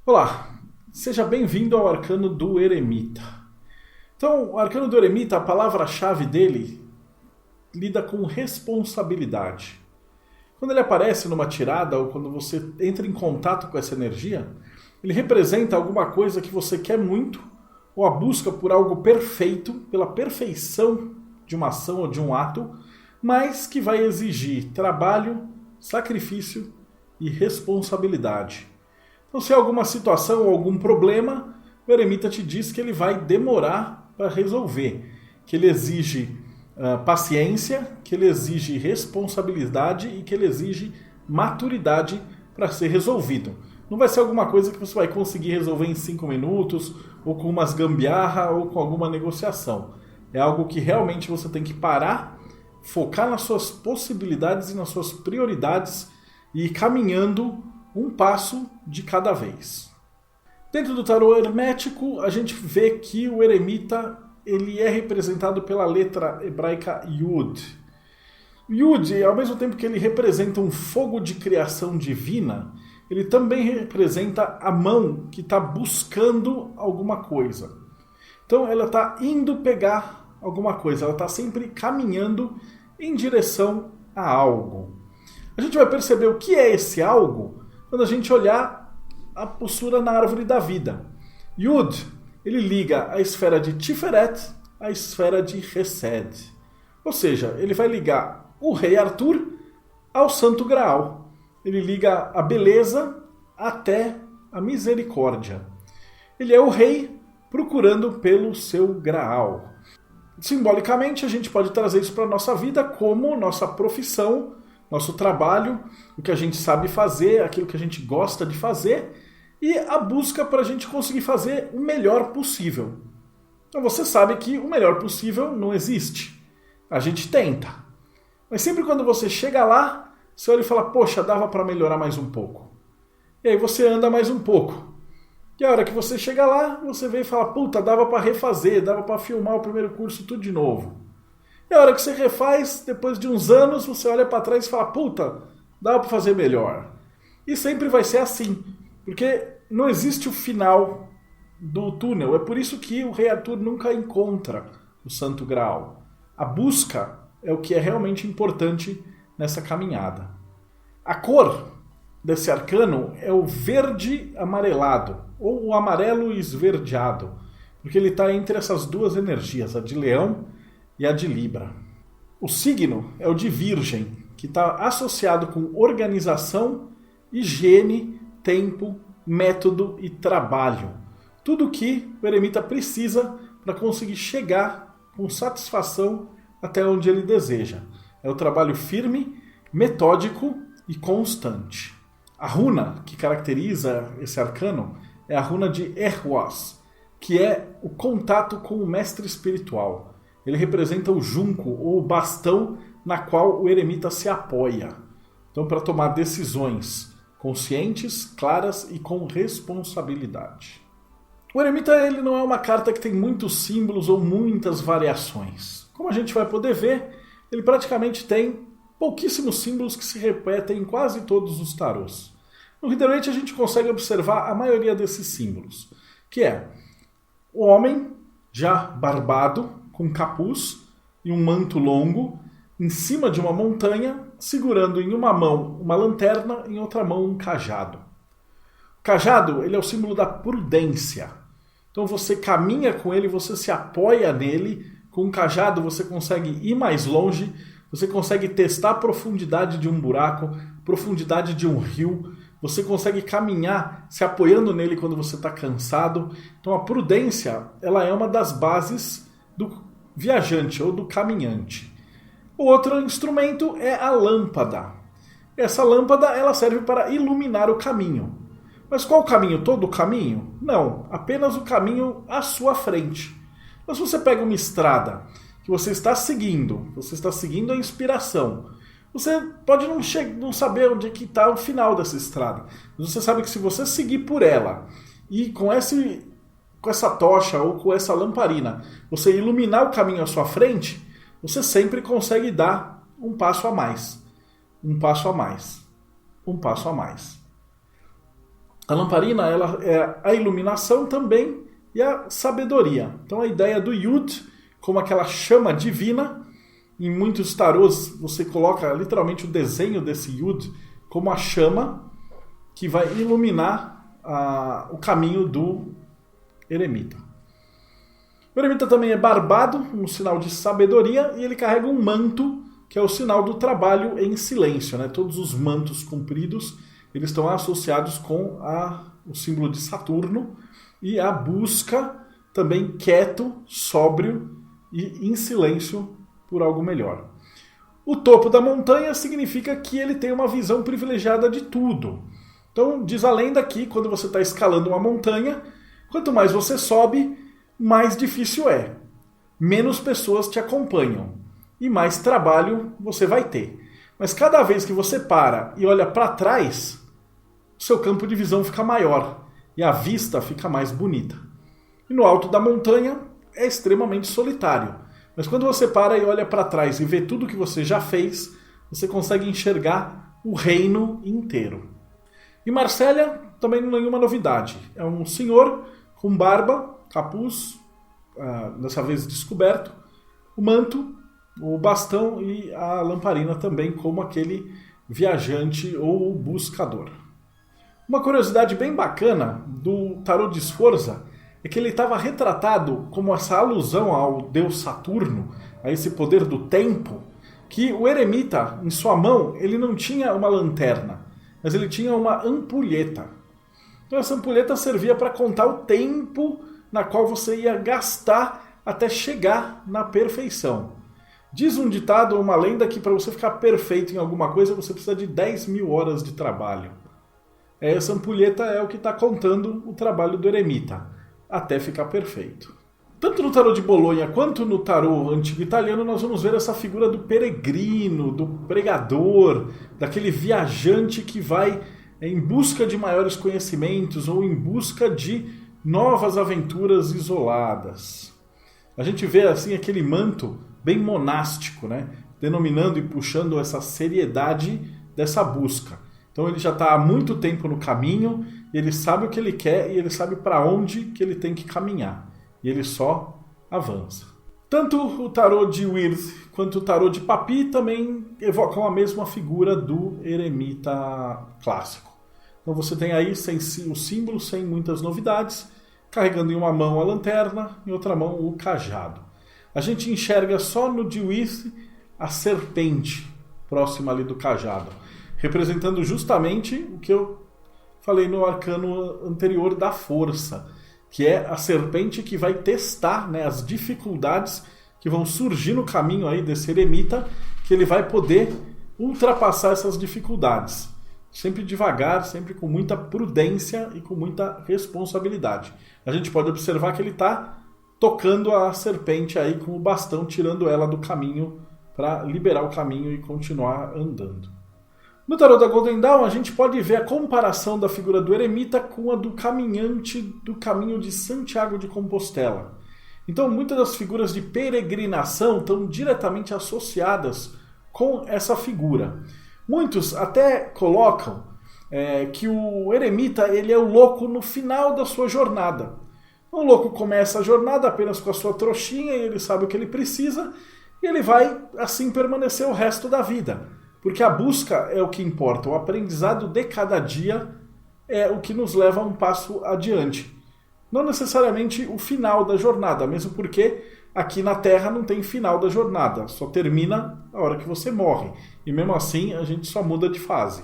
Olá, seja bem-vindo ao Arcano do Eremita. Então, o Arcano do Eremita, a palavra-chave dele lida com responsabilidade. Quando ele aparece numa tirada ou quando você entra em contato com essa energia, ele representa alguma coisa que você quer muito ou a busca por algo perfeito, pela perfeição de uma ação ou de um ato, mas que vai exigir trabalho, sacrifício e responsabilidade. Então, se há alguma situação ou algum problema, o eremita te diz que ele vai demorar para resolver, que ele exige paciência, que ele exige responsabilidade e que ele exige maturidade para ser resolvido. Não vai ser alguma coisa que você vai conseguir resolver em 5 minutos, ou com umas gambiarra, ou com alguma negociação. É algo que realmente você tem que parar, focar nas suas possibilidades e nas suas prioridades e ir caminhando um passo de cada vez. Dentro do tarô hermético, a gente vê que o eremita ele é representado pela letra hebraica Yud. Yud, ao mesmo tempo que ele representa um fogo de criação divina, ele também representa a mão que está buscando alguma coisa. Então ela está indo pegar alguma coisa, ela está sempre caminhando em direção a algo. A gente vai perceber o que é esse algo quando a gente olhar a postura na árvore da vida. Yud, ele liga a esfera de Tiferet à esfera de Hesed. Ou seja, ele vai ligar o rei Arthur ao Santo Graal. Ele liga a beleza até a misericórdia. Ele é o rei procurando pelo seu Graal. Simbolicamente, a gente pode trazer isso para a nossa vida como nossa profissão, nosso trabalho, o que a gente sabe fazer, aquilo que a gente gosta de fazer e a busca para a gente conseguir fazer o melhor possível. Então você sabe que o melhor possível não existe. A gente tenta. Mas sempre quando você chega lá, você olha e fala, poxa, dava para melhorar mais um pouco. E aí você anda mais um pouco. E a hora que você chega lá, você vem e fala, puta, dava para refazer, dava para filmar o primeiro curso tudo de novo. E a hora que você refaz, depois de uns anos, você olha para trás e fala, puta, dava para fazer melhor. E sempre vai ser assim, porque não existe o final do túnel. É por isso que o rei Arthur nunca encontra o Santo Graal. A busca é o que é realmente importante nessa caminhada. A cor desse arcano é o verde amarelado, ou o amarelo esverdeado, porque ele está entre essas duas energias, a de leão e a de Libra. O signo é o de Virgem, que está associado com organização, higiene, tempo, método e trabalho. Tudo que o eremita precisa para conseguir chegar com satisfação até onde ele deseja. É o trabalho firme, metódico e constante. A runa que caracteriza esse arcano é a runa de Ehwaz, que é o contato com o mestre espiritual. Ele representa o junco ou o bastão na qual o eremita se apoia. Então, para tomar decisões conscientes, claras e com responsabilidade. O eremita ele não é uma carta que tem muitos símbolos ou muitas variações. Como a gente vai poder ver, ele praticamente tem pouquíssimos símbolos que se repetem em quase todos os tarôs. No Rider-Waite a gente consegue observar a maioria desses símbolos, que é o homem já barbado, com capuz e um manto longo, em cima de uma montanha, segurando em uma mão uma lanterna e em outra mão um cajado. O cajado ele é o símbolo da prudência. Então você caminha com ele, você se apoia nele. Com o cajado você consegue ir mais longe, você consegue testar a profundidade de um buraco, profundidade de um rio, você consegue caminhar se apoiando nele quando você está cansado. Então a prudência ela é uma das bases do viajante ou do caminhante. O outro instrumento é a lâmpada. Essa lâmpada ela serve para iluminar o caminho. Mas qual o caminho? Todo o caminho? Não, apenas o caminho à sua frente. Mas se você pega uma estrada que você está seguindo a inspiração, você pode não saber onde é que está o final dessa estrada. Mas você sabe que se você seguir por ela e com essa tocha ou com essa lamparina, você iluminar o caminho à sua frente, você sempre consegue dar um passo a mais. Um passo a mais. Um passo a mais. A lamparina ela é a iluminação também e a sabedoria. Então a ideia do Yud, como aquela chama divina, em muitos tarôs você coloca literalmente o desenho desse Yud como a chama que vai iluminar o caminho do eremita. O eremita também é barbado, um sinal de sabedoria, e ele carrega um manto, que é o sinal do trabalho em silêncio. Né? Todos os mantos compridos eles estão associados com o símbolo de Saturno e a busca também quieto, sóbrio e em silêncio por algo melhor. O topo da montanha significa que ele tem uma visão privilegiada de tudo. Então, diz a lenda que quando você está escalando uma montanha, quanto mais você sobe, mais difícil é. Menos pessoas te acompanham e mais trabalho você vai ter. Mas cada vez que você para e olha para trás, o seu campo de visão fica maior e a vista fica mais bonita. E no alto da montanha é extremamente solitário. Mas quando você para e olha para trás e vê tudo que você já fez, você consegue enxergar o reino inteiro. E Marsella também não é nenhuma novidade. É um senhor com barba, capuz, dessa vez descoberto, o manto, o bastão e a lamparina também como aquele viajante ou buscador. Uma curiosidade bem bacana do tarô de Sforza é que ele estava retratado como essa alusão ao deus Saturno, a esse poder do tempo, que o eremita, em sua mão, ele não tinha uma lanterna, mas ele tinha uma ampulheta. Então essa ampulheta servia para contar o tempo na qual você ia gastar até chegar na perfeição. Diz um ditado, uma lenda, que para você ficar perfeito em alguma coisa, você precisa de 10.000 horas de trabalho. Essa ampulheta é o que está contando o trabalho do eremita, até ficar perfeito. Tanto no tarô de Bolonha quanto no tarô antigo italiano, nós vamos ver essa figura do peregrino, do pregador, daquele viajante que vai em busca de maiores conhecimentos ou em busca de novas aventuras isoladas. A gente vê assim aquele manto bem monástico, né? Denominando e puxando essa seriedade dessa busca. Então ele já está há muito tempo no caminho, ele sabe o que ele quer e ele sabe para onde que ele tem que caminhar. E ele só avança. Tanto o tarô de Wirth quanto o tarô de Papi também evocam a mesma figura do eremita clássico. Então você tem aí o símbolo sem muitas novidades, carregando em uma mão a lanterna, em outra mão o cajado. A gente enxerga só no de Wirth a serpente próxima ali do cajado, representando justamente o que eu falei no arcano anterior da força, que é a serpente que vai testar, né, as dificuldades que vão surgir no caminho aí desse eremita, que ele vai poder ultrapassar essas dificuldades. Sempre devagar, sempre com muita prudência e com muita responsabilidade. A gente pode observar que ele está tocando a serpente aí com o bastão, tirando ela do caminho para liberar o caminho e continuar andando. No tarô da Golden Dawn, a gente pode ver a comparação da figura do eremita com a do caminhante do caminho de Santiago de Compostela. Então, muitas das figuras de peregrinação estão diretamente associadas com essa figura. Muitos até colocam que o eremita ele é o louco no final da sua jornada. O louco começa a jornada apenas com a sua trouxinha e ele sabe o que ele precisa e ele vai assim permanecer o resto da vida. Porque a busca é o que importa, o aprendizado de cada dia é o que nos leva a um passo adiante. Não necessariamente o final da jornada, mesmo porque aqui na Terra não tem final da jornada, só termina a hora que você morre. E mesmo assim a gente só muda de fase.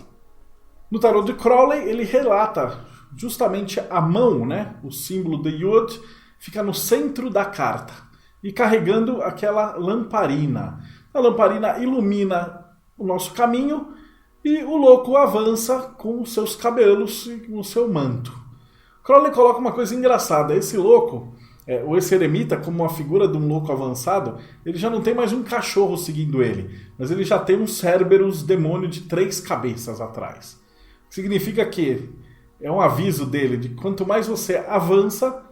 No tarô de Crowley ele relata justamente a mão, né? O símbolo de Yod fica no centro da carta e carregando aquela lamparina. A lamparina ilumina o nosso caminho e o louco avança com os seus cabelos e com o seu manto. Crowley coloca uma coisa engraçada. Esse louco, ou esse eremita, como uma figura de um louco avançado, ele já não tem mais um cachorro seguindo ele, mas ele já tem um Cerberus demônio de 3 cabeças atrás. Significa que é um aviso dele de quanto mais você avança,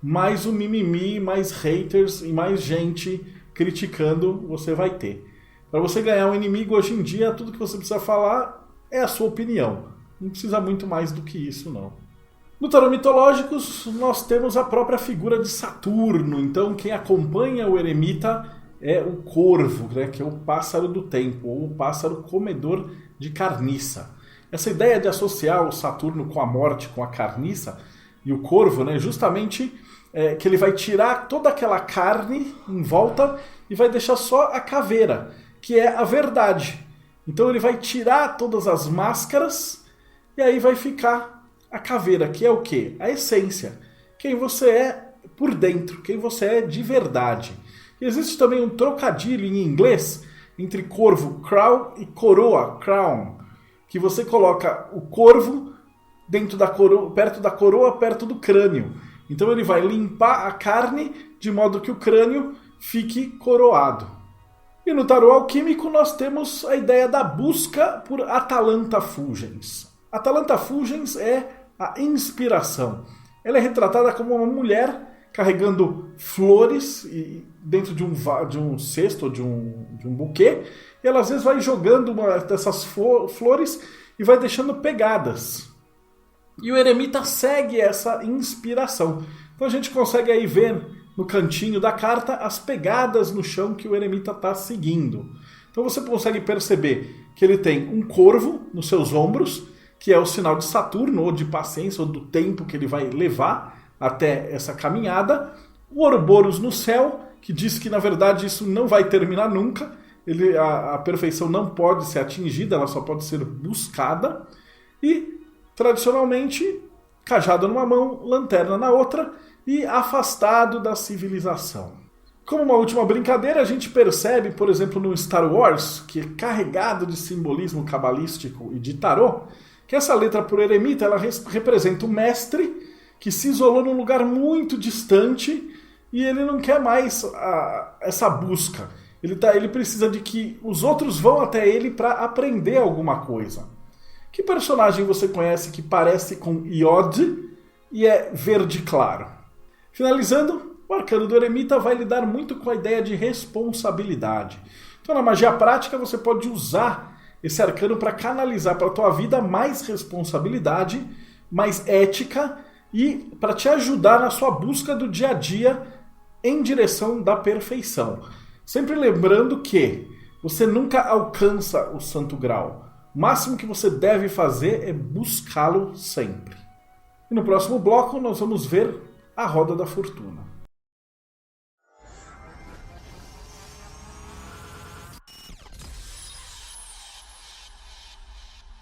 mais o mimimi, mais haters e mais gente criticando você vai ter. Para você ganhar um inimigo hoje em dia, tudo que você precisa falar é a sua opinião. Não precisa muito mais do que isso, não. No tarô mitológicos, nós temos a própria figura de Saturno. Então, quem acompanha o eremita é o corvo, né, que é o pássaro do tempo, ou o pássaro comedor de carniça. Essa ideia de associar o Saturno com a morte, com a carniça, e o corvo, né, justamente que ele vai tirar toda aquela carne em volta e vai deixar só a caveira, que é a verdade. Então ele vai tirar todas as máscaras e aí vai ficar a caveira, que é o quê? A essência. Quem você é por dentro, quem você é de verdade. E existe também um trocadilho em inglês entre corvo, crow, e coroa, crown, que você coloca o corvo dentro da coroa, perto do crânio. Então ele vai limpar a carne de modo que o crânio fique coroado. E no tarô alquímico nós temos a ideia da busca por Atalanta Fulgens. Atalanta Fulgens é a inspiração. Ela é retratada como uma mulher carregando flores dentro de um cesto, de um buquê, e ela às vezes vai jogando uma dessas flores e vai deixando pegadas. E o eremita segue essa inspiração. Então a gente consegue aí ver no cantinho da carta as pegadas no chão que o eremita está seguindo. Então você consegue perceber que ele tem um corvo nos seus ombros, que é o sinal de Saturno, ou de paciência, ou do tempo que ele vai levar até essa caminhada. O Ouroboros no céu, que diz que na verdade isso não vai terminar nunca. A perfeição não pode ser atingida, ela só pode ser buscada. E, tradicionalmente, cajado numa mão, lanterna na outra e afastado da civilização. Como uma última brincadeira, a gente percebe, por exemplo, no Star Wars, que é carregado de simbolismo cabalístico e de tarô, que essa letra por eremita ela representa o mestre que se isolou num lugar muito distante e ele não quer mais essa busca. Ele precisa de que os outros vão até ele para aprender alguma coisa. Que personagem você conhece que parece com Iod e é verde claro? Finalizando, o arcano do eremita vai lidar muito com a ideia de responsabilidade. Então, na magia prática, você pode usar esse arcano para canalizar para a tua vida mais responsabilidade, mais ética e para te ajudar na sua busca do dia a dia em direção da perfeição. Sempre lembrando que você nunca alcança o santo grau. O máximo que você deve fazer é buscá-lo sempre. E no próximo bloco nós vamos ver a roda da fortuna.